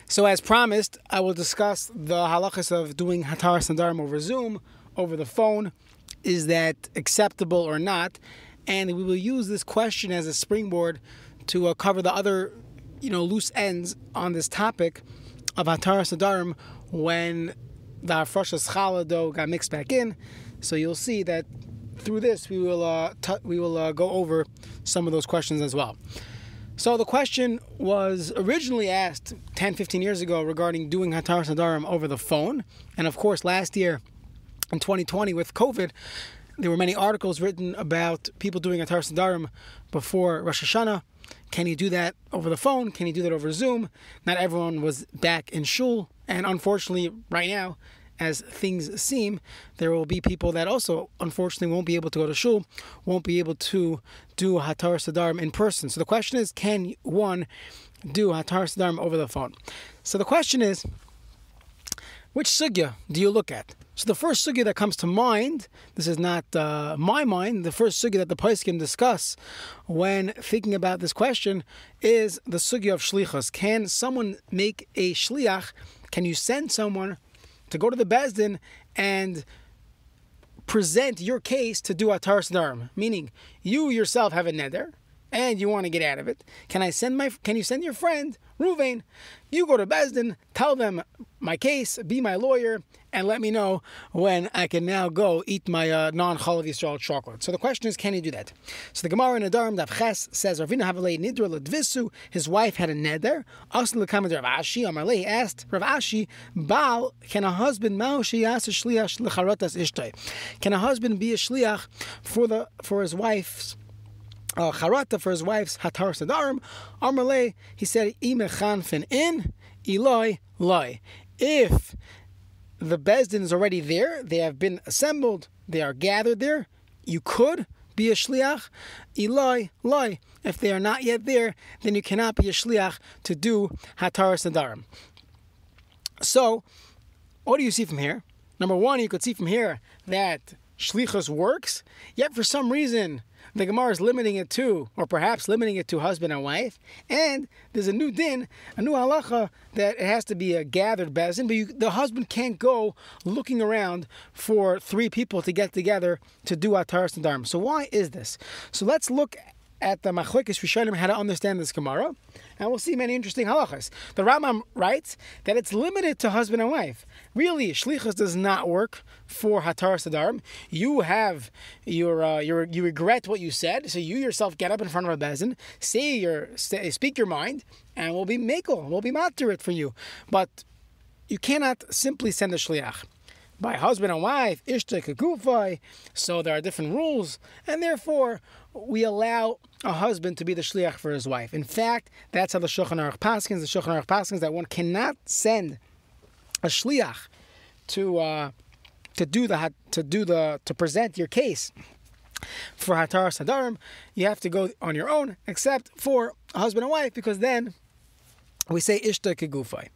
So as promised, I will discuss the halachas of doing hataras nadarim over Zoom, over the phone. Is that acceptable or not? And we will use this question as a springboard to cover the other, loose ends on this topic of hataras nadarim when the hafrashas challah dough got mixed back in. So you'll see that through this we will go over some of those questions as well. So the question was originally asked 10, 15 years ago regarding doing hataras nadarim over the phone. And of course, last year in 2020 with COVID, there were many articles written about people doing hataras nadarim before Rosh Hashanah. Can you do that over the phone? Can you do that over Zoom? Not everyone was back in shul. And unfortunately, right now, as things seem, there will be people that also, unfortunately, won't be able to go to shul, won't be able to do hataras nadarim in person. So the question is, can one do hataras nadarim over the phone? So the question is, which sugya do you look at? So the first sugya that comes to mind, this is not my mind, the first sugya that the poskim discuss when thinking about this question is the sugya of shlichus. Can someone make a shliach? Can you send someone to go to the Beis Din and present your case to do hataras nadarim? Meaning, you yourself have a neder and you want to get out of it. Can you send your friend Ruvain? You go to Beis Din, tell them my case, be my lawyer, and let me know when I can now go eat my non-Chalav Yisrael chocolate. So the question is, can you do that? So the Gemara in Nadarim Daf Ches says, Ravina Havalei Nidra Ledvisu, his wife had a neder. Asli L'kamad Rav Ashi, Amarlei asked Rav Ashi, Baal, can a husband Ma'oshi Yasa Shliach L'charatas Ishtay? Can a husband be a shliach for his wife's charata, for his wife's hataras nadarim? Amarlei, he said, Imechanfen in, Eloi, Loi. If the Beis Din is already there, they have been assembled, they are gathered there, you could be a shliach. Eloi, Loi. If they are not yet there, then you cannot be a shliach to do hataras nadarim. So, what do you see from here? Number one, you could see from here that shlichus works, yet for some reason the Gemara is limiting it to, or perhaps limiting it to husband and wife, and there's a new din, a new halacha that it has to be a gathered Beis Din, but the husband can't go looking around for three people to get together to do hataras nadarim. So why is this? So let's look at the machlokes rishonim how to understand this Gemara, and we'll see many interesting halachas. The Rambam writes that it's limited to husband and wife. Really, shlichus does not work for hataras nadarim. You have you regret what you said, so you yourself get up in front of a Beis Din, speak your mind, and we'll be mekel, we'll be matir it for you. But you cannot simply send a shliach. By husband and wife, ishta kegufai, so there are different rules, and therefore we allow a husband to be the shliach for his wife. In fact, that's how the Shulchan Aruch paskins. The Shulchan Aruch paskins that one cannot send a shliach to present your case for hataras nadarim. You have to go on your own, except for a husband and wife, because then we say ishta kegufai.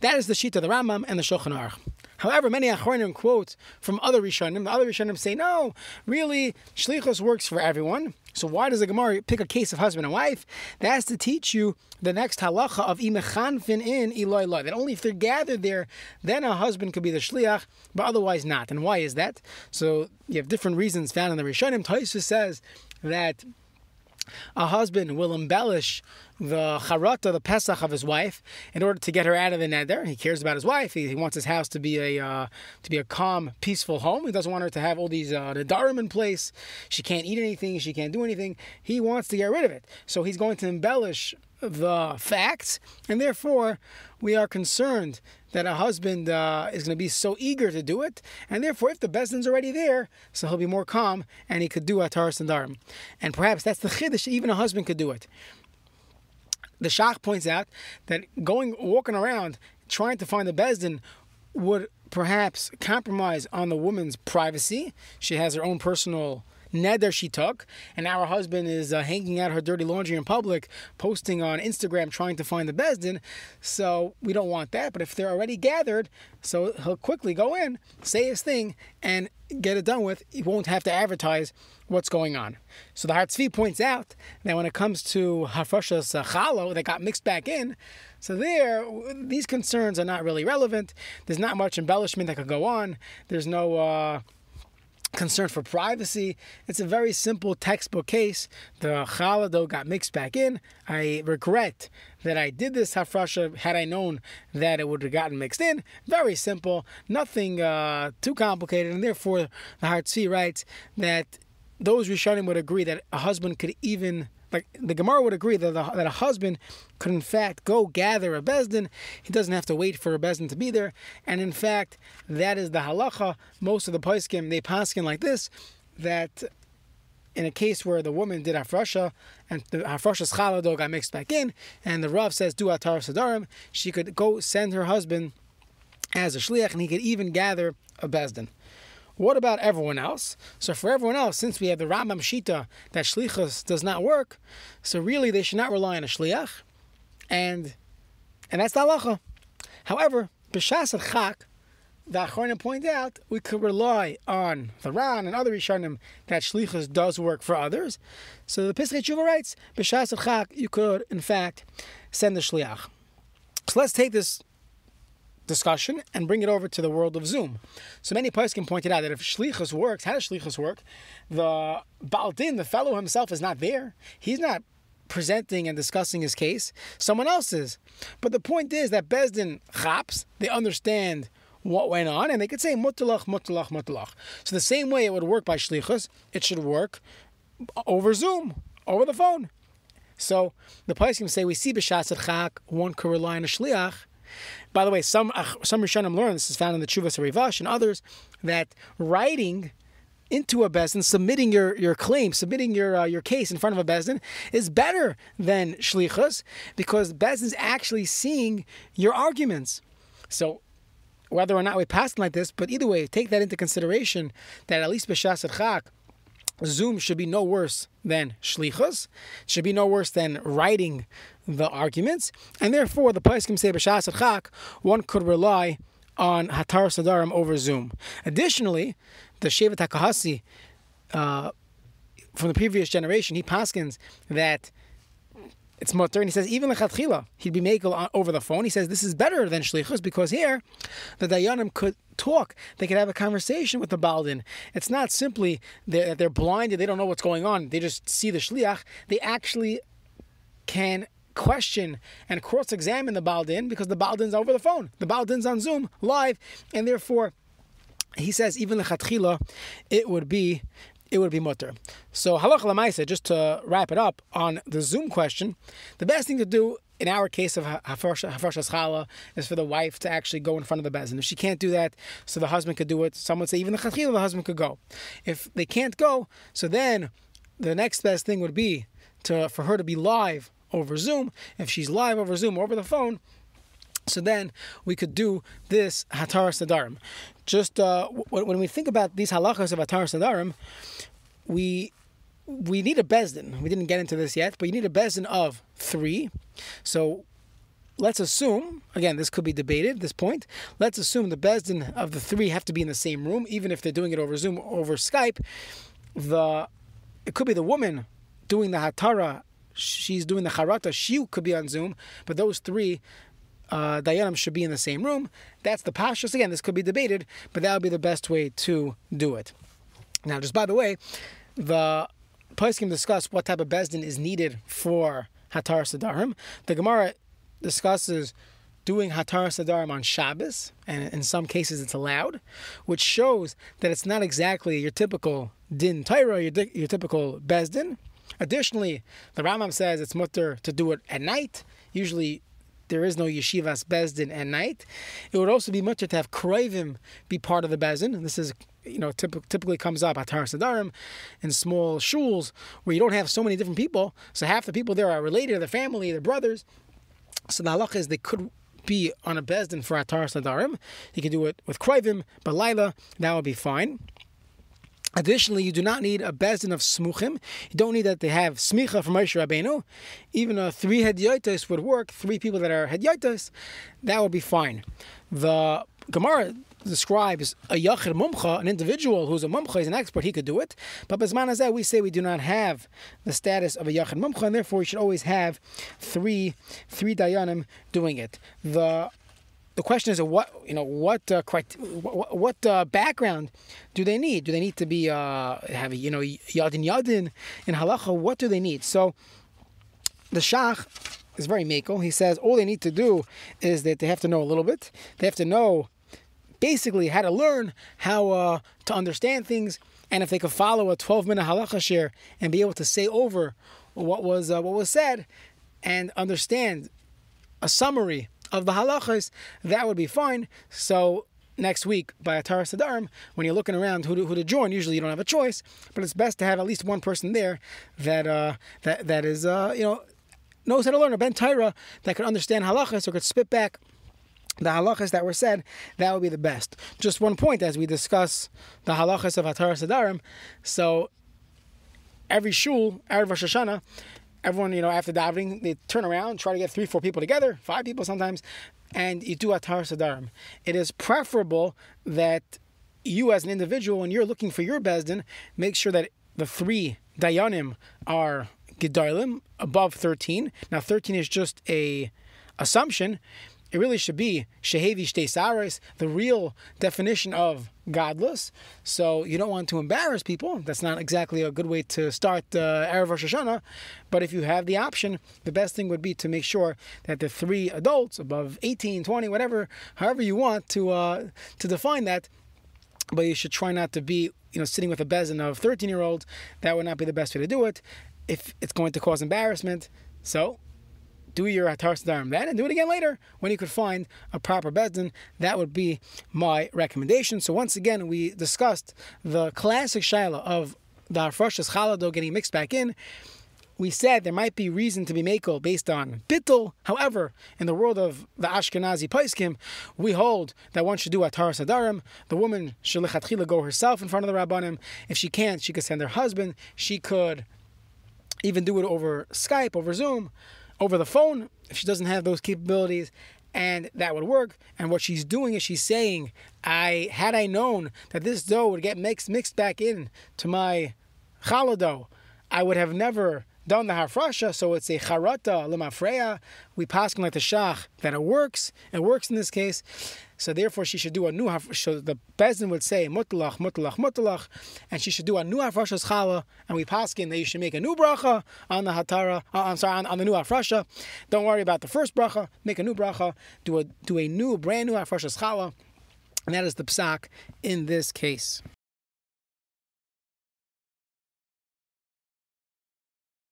That is the shita of the Rambam and the Shulchan Aruch. However, many Achronim quote from other Rishonim. The other Rishonim say, no, really, shlichus works for everyone. So why does the Gemara pick a case of husband and wife? That's to teach you the next halacha of imechanfin in Eloi Loi. That only if they're gathered there, then a husband could be the shliach, but otherwise not. And why is that? So you have different reasons found in the Rishonim. Tosfos says that a husband will embellish the charata, the pesach of his wife, in order to get her out of the neder. He cares about his wife. He wants his house to be a calm, peaceful home. He doesn't want her to have all these nedarim in place. She can't eat anything. She can't do anything. He wants to get rid of it. So he's going to embellish the facts, and therefore we are concerned that a husband is going to be so eager to do it, and therefore if the Beis Din's already there, so he'll be more calm and he could do hataras nadarim. And perhaps that's the chiddush, even a husband could do it. The Shach points out that walking around trying to find the Beis Din would perhaps compromise on the woman's privacy. She has her own personal neder she took, and now her husband is hanging out her dirty laundry in public, posting on Instagram trying to find the Beis Din. So we don't want that. But if they're already gathered, so he'll quickly go in, say his thing, and get it done with. He won't have to advertise what's going on. So the Har Tzvi points out that when it comes to hafrashas chalo that got mixed back in, So there, these concerns are not really relevant. There's not much embellishment that could go on. There's no concern for privacy. It's a very simple textbook case. The challah dough got mixed back in. I regret that I did this hafrasha. Had I known that it would have gotten mixed in, very simple, nothing too complicated, and therefore the Hartzi writes that those Rishonim would agree that a husband could even, like the Gemara would agree that a husband could in fact go gather a bezdin. He doesn't have to wait for a bezdin to be there. And in fact, that is the halacha. Most of the poskim, they paskin like this, that in a case where the woman did hafrasha and the hafrasha's challah dough got mixed back in, and the Rav says do atar sadarim, she could go send her husband as a shliach, and he could even gather a bezdin. What about everyone else? So for everyone else, since we have the Rambam Shita that shlichus does not work, so really they should not rely on a shliach, and that's the halacha. However, b'shas chak, the Achronim point out we could rely on the Ran and other Rishonim that shlichus does work for others. So the Pesach Tshuva writes, b'shas chak, you could in fact send the shliach. So let's take this discussion and bring it over to the world of Zoom. So many poskim pointed out that if shlichus works, how does shlichus work? The Baal Din, the fellow himself, is not there. He's not presenting and discussing his case. Someone else is. But the point is that Bezdin chaps, they understand what went on, and they could say mutalach, mutalach, mutalach. So the same way it would work by shlichus, it should work over Zoom, over the phone. So the poskim say we see b'shas chak, one could rely on a shliach. By the way, some Rishonim learn, this is found in the Tshuvas Rivash and others, that writing into a bezdin, submitting your claim, submitting your case in front of a bezdin is better than shlichus, because bezdin's actually seeing your arguments. So whether or not we pass it like this, but either way, take that into consideration, that at least b'shas chak, Zoom should be no worse than shlichus, should be no worse than writing the arguments, and therefore the poskim say b'shas chak, one could rely on hatar sadarim over Zoom. Additionally, the Shevet HaKahasi from the previous generation, he paskins that it's mutter, and he says even lechatchila he'd be makel over the phone. He says this is better than shlichus because here the dayanim could talk, they could have a conversation with the baldin. It's not simply that they're blinded, they don't know what's going on, they just see the shliach. They actually can question and cross-examine the baldin because the baldin's over the phone, the baldin's on Zoom live, and therefore he says even lechatchila it would be mutter. So halacha l'maaseh, just to wrap it up on the Zoom question, the best thing to do in our case of hafrashas challah is for the wife to actually go in front of the bezdin. If she can't do that, so the husband could do it. Some would say even the chatchila the husband could go. If they can't go, so then the next best thing would be for her to be live over Zoom. If she's live over Zoom, over the phone, so then we could do this hatar sadarim. Just when we think about these halachas of hatar sadarim, we need a bezdin. We didn't get into this yet, but you need a bezdin of 3. So let's assume, again, this could be debated, this point. Let's assume the bezdin of the 3 have to be in the same room, even if they're doing it over Zoom, over Skype. It could be the woman doing the hatara, she's doing the charata, she could be on Zoom, but those 3 dayanim should be in the same room. That's the pashtus. Again, this could be debated, but that would be the best way to do it. Now, just by the way, the poskim discuss what type of bezdin is needed for hatar sadarim. The Gemara discusses doing hatar sadarim on Shabbos, and in some cases it's allowed, which shows that it's not exactly your typical din Torah, your typical bezdin. Additionally, the Rambam says it's mutter to do it at night. Usually there is no yeshivas bezdin at night. It would also be mutter to have kroivim be part of the bezdin. This is, typically comes up hatar sadarim in small shuls where you don't have so many different people. So half the people there are related, their family, their brothers. So the halach is they could be on a bezdin for hatar sadarim. You can do it with kroivim, but laila, that would be fine. Additionally, you do not need a bezdin of smuchim. You don't need that they have smicha from Moshe Rabbeinu. Even 3 hedyotos would work. 3 people that are hedyotos, that would be fine. The Gemara describes a yachid mumcha, an individual who's a mumcha, he's an expert, he could do it. But Bezman Hazeh, we say we do not have the status of a yachid mumcha, and therefore we should always have three dayanim doing it. The question is, what background do they need? Do they need to be have yadin in halacha? What do they need? So the shach is very makel. He says all they need to do is that they have to know a little bit. They have to know basically how to learn how to understand things, and if they could follow a 12-minute halacha share and be able to say over what was said and understand a summary of the halachas, that would be fine. So next week by Atar Sadarim, when you're looking around who to join, usually you don't have a choice, but it's best to have at least one person there that is knows how to learn, a ben Torah that could understand halachas or could spit back the halachas that were said. That would be the best. Just one point as we discuss the halachas of Atar Sadarim. So every shul, Erev Rosh Hashanah, everyone, after davening, they turn around, try to get 3-4 people together, 5 people sometimes, and you do Atar Sadarim. It is preferable that you as an individual, when you're looking for your bezdin, make sure that the 3 dayanim are gedalim, above 13. Now 13 is just a assumption. It really should be shehevi shtei saris, the real definition of godless. So you don't want to embarrass people. That's not exactly a good way to start Erev Rosh Hashanah. But if you have the option, the best thing would be to make sure that the 3 adults above 18, 20, whatever, however you want to define that. But you should try not to be sitting with a bezin of 13-year-olds. That would not be the best way to do it if it's going to cause embarrassment. So do your Atar Sadarim then, and do it again later when you could find a proper bezdin. That would be my recommendation. So once again, we discussed the classic shaila of the Hafrashas Chalado getting mixed back in. We said there might be reason to be makel based on bittul. However, in the world of the Ashkenazi Paiskim, we hold that one should do Atar Sadarim. The woman should lechatchila go herself in front of the Rabbanim. If she can't, she could send her husband. She could even do it over Skype, over Zoom, over the phone, if she doesn't have those capabilities, and that would work. And what she's doing is she's saying, had I known that this dough would get mixed back in to my challah dough, I would have never done the hafrasha. So it's a charata lemafreya. We paskin like the shach that it works. It works in this case. So therefore, she should do a new hafrasha. So the bezdin would say mutalach, mutalach, mutalach, and she should do a new hafrasha's challah. And we paskin that you should make a new bracha on the hatara. On the new hafrasha. Don't worry about the first bracha. Make a new bracha. Do a brand new hafrasha's challah, and that is the psak in this case.